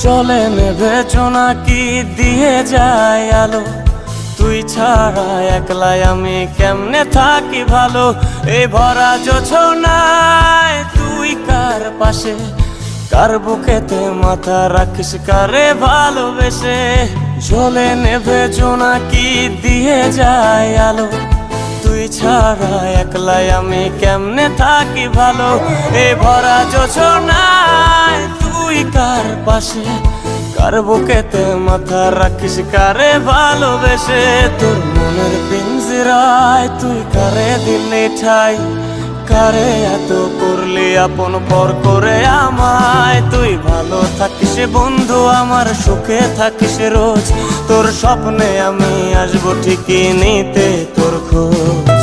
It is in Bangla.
জলে নেভে জোনাকি দিয়ে যায় আলো, তুই ছাড়া একলাই আমি কেমনে থাকি ভালো। এই ভরা জোছনায় তুই কার পাশে, কার বুকেতে মাথা রাখিস কারে ভালোবেসে। জলে নেভে জোনাকি দিয়ে যায় আলো, তুই ছাড়া একলাই আমি কেমনে থাকি ভালো। এই ভরা জোছনায় তুই কার পাশে, কার বুকেতে মাথা রাখিস কারে ভালোবেসে। তোর মনের পিঞ্জরায় তুই কারে দিলি ঠাই, কারে এত করলি আপন পর করে আমায়। তুই ভালো থাকিস বন্ধু আমার, সুখে থাকিস রোজ, তোর স্বপ্নে আমি আসবো ঠিকই নিতে তোর খোঁজ।